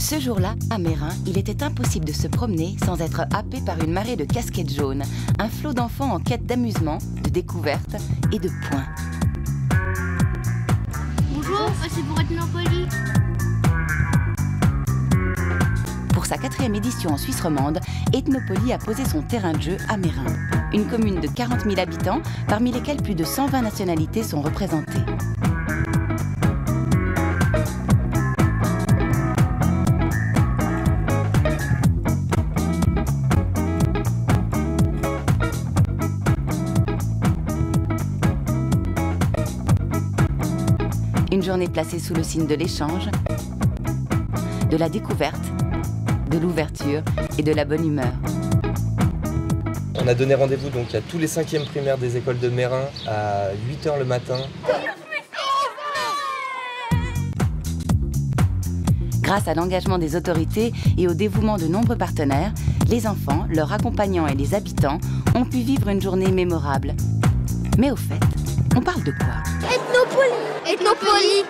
Ce jour-là, à Meyrin, il était impossible de se promener sans être happé par une marée de casquettes jaunes, un flot d'enfants en quête d'amusement, de découverte et de points. Bonjour, c'est pour Ethnopoly. Pour sa 4e édition en Suisse romande, Ethnopoly a posé son terrain de jeu à Meyrin, une commune de 40 000 habitants, parmi lesquels plus de 120 nationalités sont représentées. Une journée placée sous le signe de l'échange, de la découverte, de l'ouverture et de la bonne humeur. On a donné rendez-vous donc à tous les 5e primaires des écoles de Meyrin à 8 h le matin. Grâce à l'engagement des autorités et au dévouement de nombreux partenaires, les enfants, leurs accompagnants et les habitants ont pu vivre une journée mémorable. Mais au fait, on parle de quoi? Ethnopoly. Ethnopoly.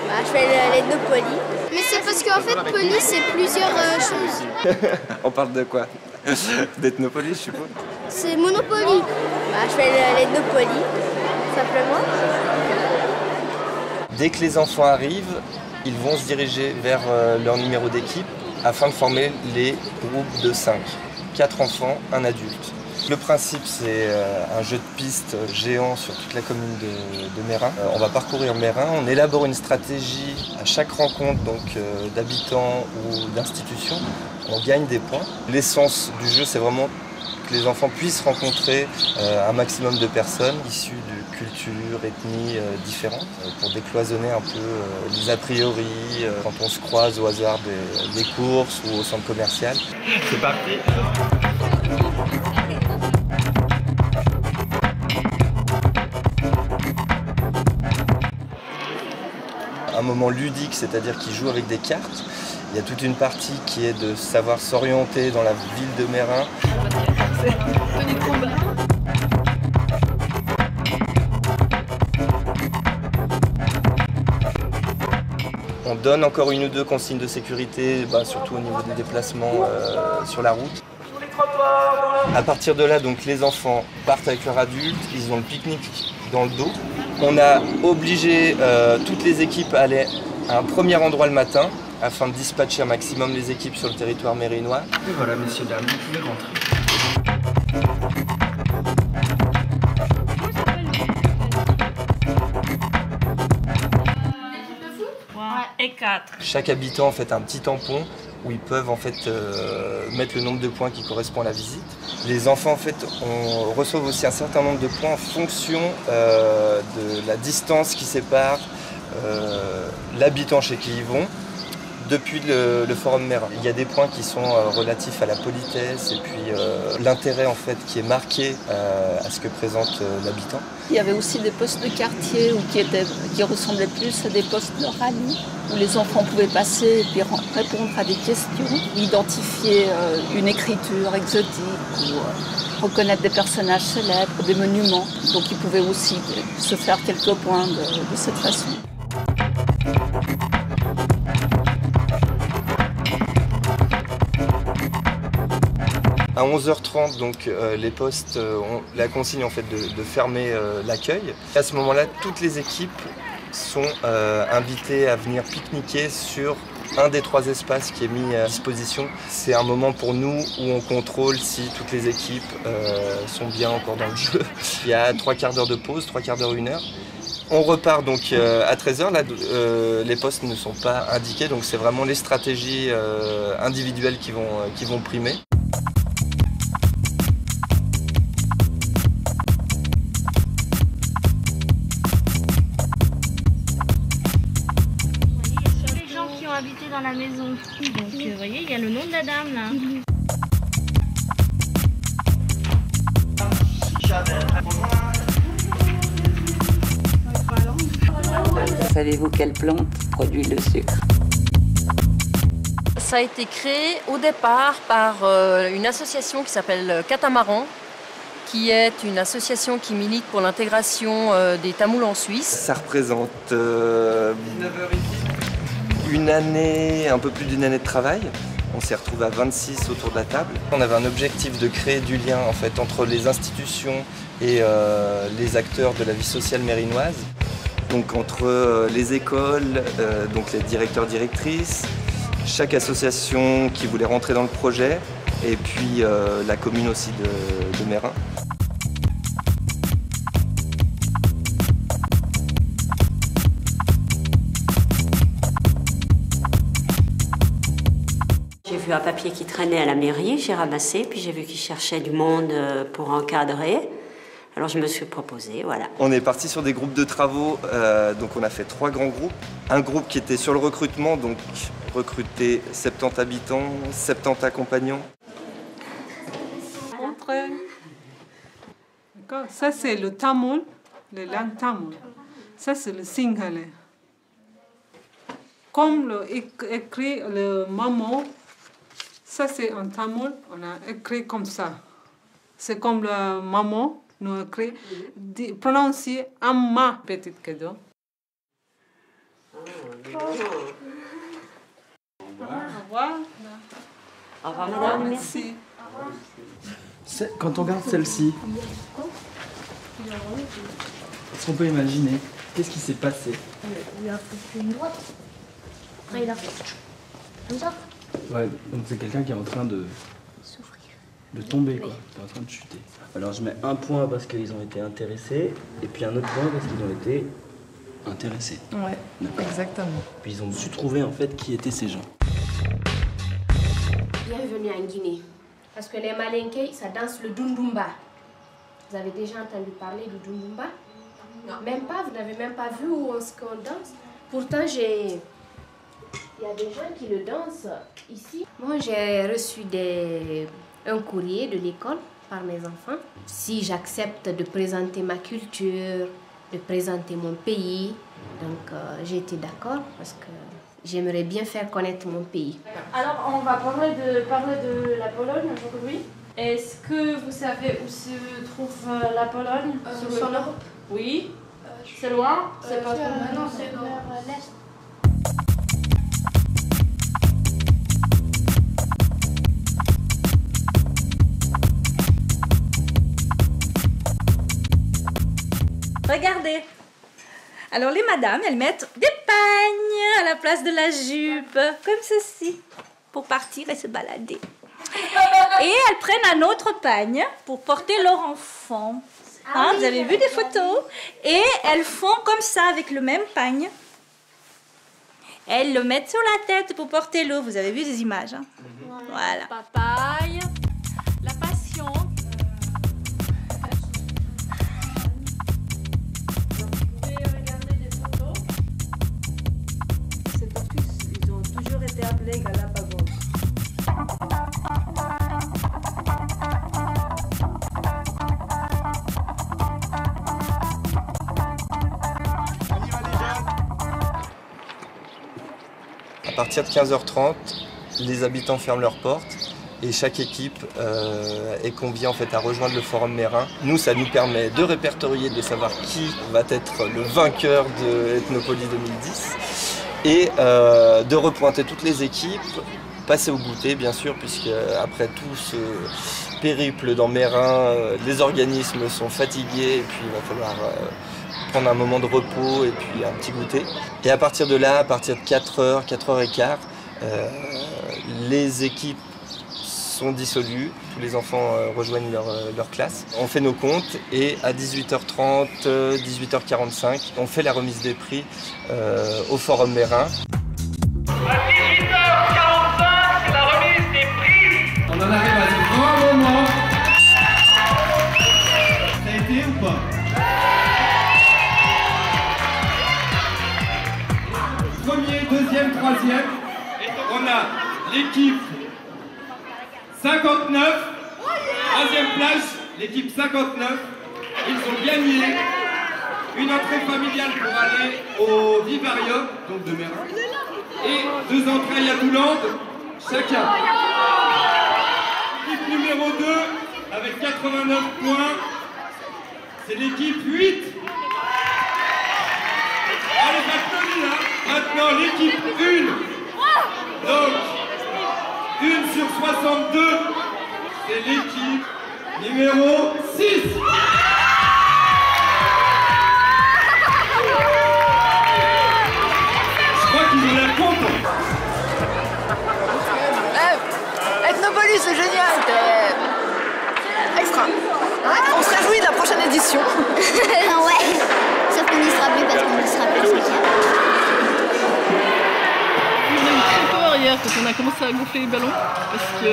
Bah, je fais l'Ethnopoly. Mais c'est parce qu'en fait, poly, c'est plusieurs choses. On parle de quoi? D'Ethnopoly, je suppose. C'est Monopoly. Bah, je fais l'Ethnopoly, simplement. Dès que les enfants arrivent, ils vont se diriger vers leur numéro d'équipe afin de former les groupes de 5. 4 enfants, un adulte. Le principe, c'est un jeu de piste géant sur toute la commune de Meyrin. On va parcourir Meyrin, on élabore une stratégie à chaque rencontre d'habitants ou d'institutions. On gagne des points. L'essence du jeu, c'est vraiment que les enfants puissent rencontrer un maximum de personnes issues de cultures, ethnies différentes pour décloisonner un peu les a priori quand on se croise au hasard des courses ou au centre commercial. C'est parti. Un moment ludique, c'est-à-dire qu'ils jouent avec des cartes. Il y a toute une partie qui est de savoir s'orienter dans la ville de Meyrin. On donne encore une ou deux consignes de sécurité, surtout au niveau des déplacements sur la route. À partir de là, donc, les enfants partent avec leurs adultes, ils ont le pique-nique dans le dos. On a obligé toutes les équipes à aller à un premier endroit le matin afin de dispatcher un maximum les équipes sur le territoire mérinois. Et voilà, messieurs, dames, vous pouvez rentrer. Et 4. Chaque habitant en fait un petit tampon où ils peuvent en fait mettre le nombre de points qui correspond à la visite. Les enfants en fait reçoivent aussi un certain nombre de points en fonction de la distance qui sépare l'habitant chez qui ils vont depuis le forum Meyrin. Il y a des points qui sont relatifs à la politesse et puis l'intérêt en fait qui est marqué à ce que présente l'habitant. Il y avait aussi des postes de quartier qui ressemblaient plus à des postes de rallye où les enfants pouvaient passer et puis répondre à des questions, identifier une écriture exotique ou reconnaître des personnages célèbres, des monuments. Donc ils pouvaient aussi se faire quelques points de cette façon. À 11h30, donc, les postes ont la consigne en fait, de fermer l'accueil. À ce moment-là, toutes les équipes sont invitées à venir pique-niquer sur un des 3 espaces qui est mis à disposition. C'est un moment pour nous où on contrôle si toutes les équipes sont bien encore dans le jeu. Il y a 3 quarts d'heure de pause, 3 quarts d'heure, 1 heure. On repart donc à 13h, là les postes ne sont pas indiqués, donc c'est vraiment les stratégies individuelles qui vont primer. Habité dans la maison. Donc vous voyez, il y a le nom de la dame là. Savez-vous quelle plante produit le sucre? Ça a été créé au départ par une association qui s'appelle Catamaran, qui est une association qui milite pour l'intégration des Tamouls en Suisse. Ça représente 19h ici. un peu plus d'une année de travail. On s'est retrouvés à 26 autour de la table. On avait un objectif de créer du lien en fait, entre les institutions et les acteurs de la vie sociale mérinoise. Donc entre les écoles, donc les directeurs, directrices, chaque association qui voulait rentrer dans le projet et puis la commune aussi de Meyrin. J'ai vu un papier qui traînait à la mairie, j'ai ramassé, puis j'ai vu qu'ils cherchaient du monde pour encadrer. Alors je me suis proposée, voilà. On est parti sur des groupes de travaux, donc on a fait 3 grands groupes. Un groupe qui était sur le recrutement, donc recruter 70 habitants, 70 accompagnants. Ça c'est le tamoul, la langue tamoul. Ça c'est le singalais. Comme écrit le maman, ça c'est en tamoul, on a écrit comme ça. C'est comme le maman, nous a écrit, prononcé amma petite cadeau. Au revoir. Au revoir madame, merci. Quand on regarde celle-ci, est-ce qu'on peut imaginer qu'est-ce qui s'est passé? Il a fait une droite. Après, il a fait comme ça. Ouais, donc c'est quelqu'un qui est en train de tomber, quoi. Qui est en train de chuter. Alors je mets 1 point parce qu'ils ont été intéressés, et puis un autre point parce qu'ils ont été intéressés. Ouais, exactement. Puis ils ont su trouver en fait qui étaient ces gens. Bienvenue en Guinée. Parce que les Malinké, ça danse le Dundumba. Vous avez déjà entendu parler du Dundumba? Non. Même pas, vous n'avez même pas vu où est-ce qu'on danse? Pourtant, il y a des gens qui le dansent ici. Moi, j'ai reçu un courrier de l'école par mes enfants. Si j'accepte de présenter ma culture, de présenter mon pays, donc j'ai été d'accord parce que j'aimerais bien faire connaître mon pays. Alors, on va parler de la Pologne aujourd'hui. Est-ce que vous savez où se trouve la Pologne? Sur l'Europe. Oui. C'est loin? C'est pas trop loin. Non, c'est vers l'Est. Regardez. Alors les madames, elles mettent des pagnes à la place de la jupe, comme ceci, pour partir et se balader. Et elles prennent un autre pagne pour porter leur enfant. Hein, vous avez vu des photos? Et elles font comme ça avec le même pagne. Elles le mettent sur la tête pour porter l'eau. Vous avez vu des images, hein? Voilà. Papaye, la passion. Appelé Galapagos. À partir de 15h30, les habitants ferment leurs portes et chaque équipe est conviée en fait à rejoindre le Forum Meyrin. Nous, ça nous permet de répertorier, de savoir qui va être le vainqueur de Ethnopolis 2010. Et de repointer toutes les équipes, passer au goûter bien sûr, puisque après tout ce périple dans Meyrin, les organismes sont fatigués et puis il va falloir prendre un moment de repos et puis un petit goûter. Et à partir de là, à partir de 4h, 4h15, les équipes sont dissolues, tous les enfants rejoignent leur classe. On fait nos comptes et à 18h30, 18h45, on fait la remise des prix au Forum Meyrin. À 18h45, c'est la remise des prix. On en arrive à ce grand moment. Ça a été ou pas? Premier, deuxième, troisième. On a l'équipe 59, troisième place, l'équipe 59, ils ont gagné une entrée familiale pour aller au Vivarium, donc de Meyrin, et 2 entrées à Toulouse, chacun. L'équipe numéro 2, avec 89 points, c'est l'équipe 8. Allez, applaudis, hein. Maintenant, maintenant l'équipe 1. Donc, 1 sur 62, c'est l'équipe numéro 6. Je crois qu'ils ont l'air contents. Ethnopolis, c'est génial, extra. On se réjouit de la prochaine édition. Ouais, sauf qu'on n'y sera plus parce qu'on ne sera plus ce week-end. On a eu très peur hier quand on a commencé à gonfler les ballons parce que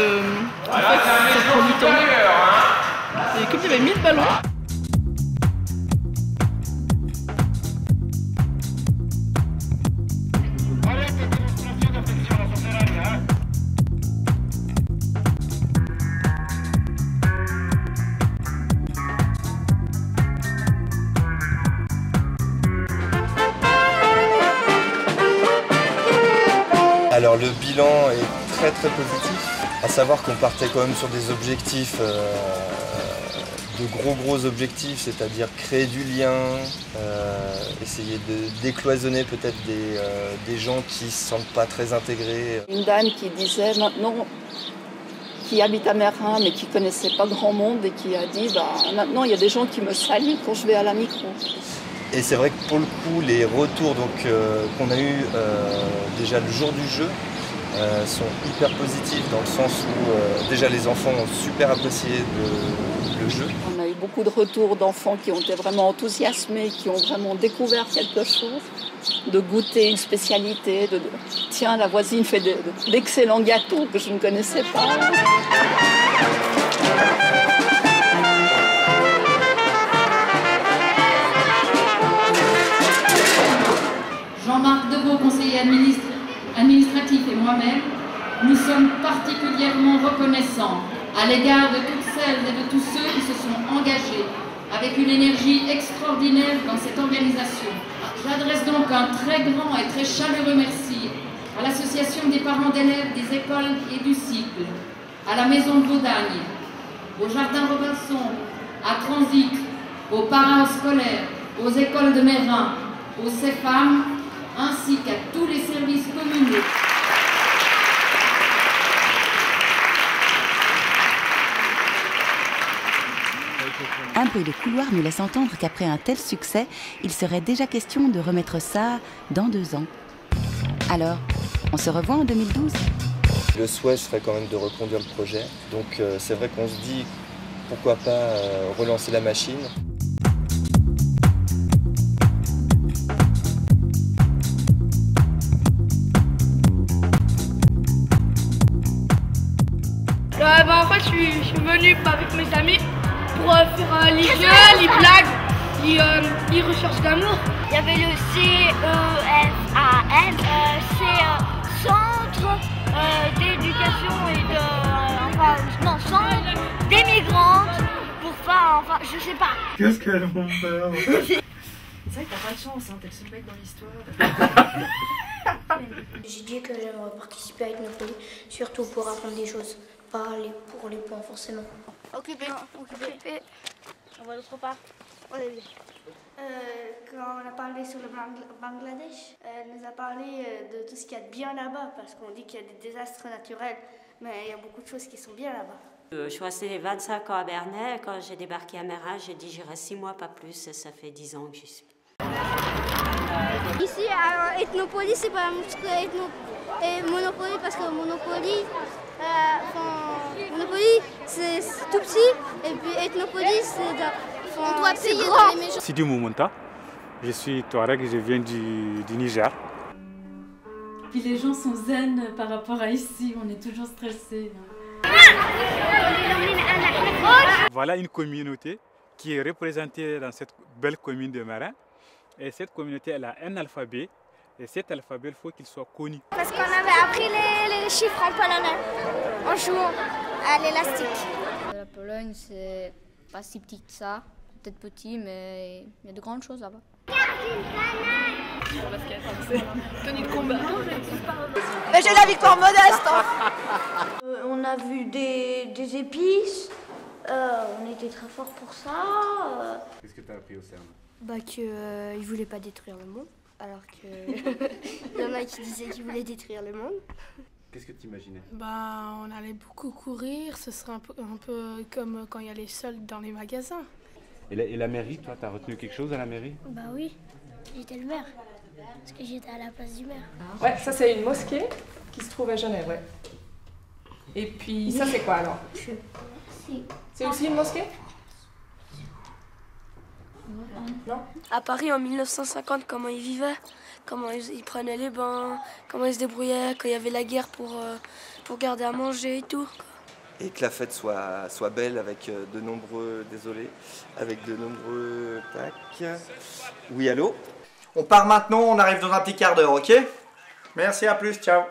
en fait ça prend du temps. Et comme il y avait 1000 ballons. Alors le bilan est très positif, à savoir qu'on partait quand même sur des objectifs, de gros objectifs, c'est-à-dire créer du lien, essayer de décloisonner peut-être des gens qui ne se sentent pas très intégrés. Une dame qui disait maintenant, qui habite à Mérin mais qui ne connaissait pas grand monde et qui a dit maintenant il y a des gens qui me saluent quand je vais à la micro. Et c'est vrai que pour le coup, les retours qu'on a eu déjà le jour du jeu sont hyper positifs dans le sens où déjà les enfants ont super apprécié le jeu. On a eu beaucoup de retours d'enfants qui ont été vraiment enthousiasmés, qui ont vraiment découvert quelque chose, de goûter une spécialité, tiens, la voisine fait d'excellents gâteaux que je ne connaissais pas. Jean-Marc Deveau, conseiller administratif et moi-même, nous sommes particulièrement reconnaissants à l'égard de toutes celles et de tous ceux qui se sont engagés avec une énergie extraordinaire dans cette organisation. J'adresse donc un très grand et très chaleureux merci à l'association des parents d'élèves des écoles et du cycle, à la maison de Vaudagne, au jardin Robinson, à Transit, aux parascolaires, aux écoles de Mérin, aux CEFAM, ainsi qu'à tous les services communaux. Un bruit de couloir nous laisse entendre qu'après un tel succès, il serait déjà question de remettre ça dans 2 ans. Alors, on se revoit en 2012 ? Le souhait serait quand même de reconduire le projet, donc c'est vrai qu'on se dit pourquoi pas relancer la machine. En fait, je suis venu avec mes amis pour faire les jeux, les blagues, les recherches d'amour. Il y avait le CEFAN, c'est Centre d'éducation et Centre des migrantes pour faire, je sais pas. Qu'est-ce qu'elles vont faire? C'est vrai que t'as pas de chance, t'es le seul mec dans l'histoire. J'ai dit que j'aimerais participer à Ethnopolis, surtout pour apprendre des choses, pas pour les points forcément. Occupé. On va l'autre part. Quand on a parlé sur le Bangladesh, elle nous a parlé de tout ce qu'il y a de bien là-bas, parce qu'on dit qu'il y a des désastres naturels, mais il y a beaucoup de choses qui sont bien là-bas. Je suis restée 25 ans à Bernay. Quand j'ai débarqué à Mérin, j'ai dit j'irai 6 mois, pas plus, et ça fait 10 ans que j'y suis. Ici, à Ethnopolis, c'est pas la même chose que Monopoly, parce que Monopoly, c'est tout petit, et puis Ethnopolis, c'est grand. Sidi Moumounta, je suis Touareg, je viens du Niger. Puis les gens sont zen par rapport à ici, on est toujours stressés. Voilà une communauté qui est représentée dans cette belle commune de Mérin. Et cette communauté, elle a un alphabet. Et cet alphabet, il faut qu'il soit connu. Parce qu'on avait appris les chiffres en polonais en jouant à l'élastique. La Pologne, c'est pas si petit que ça. Peut-être petit, mais il y a de grandes choses là-bas. Tenue de combat. Mais j'ai la victoire modeste. On a vu des épices. On était très forts pour ça. Qu'est-ce que tu as appris au CERN? Qu'ils ne voulaient pas détruire le monde, alors qu'il y en ouais, qui disait qu'il voulait détruire le monde. Qu'est-ce que tu imaginais? Bah, on allait beaucoup courir, ce serait un peu comme quand il y a les soldes dans les magasins. Et la mairie, toi, t'as retenu quelque chose à la mairie? Bah oui, j'étais le maire, parce que j'étais à la place du maire. Ouais, ça c'est une mosquée qui se trouve à Genève, ouais. Et puis ça c'est quoi alors? C'est aussi une mosquée? Non. À Paris en 1950, comment ils vivaient, comment ils prenaient les bains, comment ils se débrouillaient quand il y avait la guerre pour garder à manger et tout. Et que la fête soit belle avec de nombreux... Désolé. Avec de nombreux... Tac. Oui, allô? On part maintenant, on arrive dans un petit quart d'heure, ok? Merci, à plus, ciao.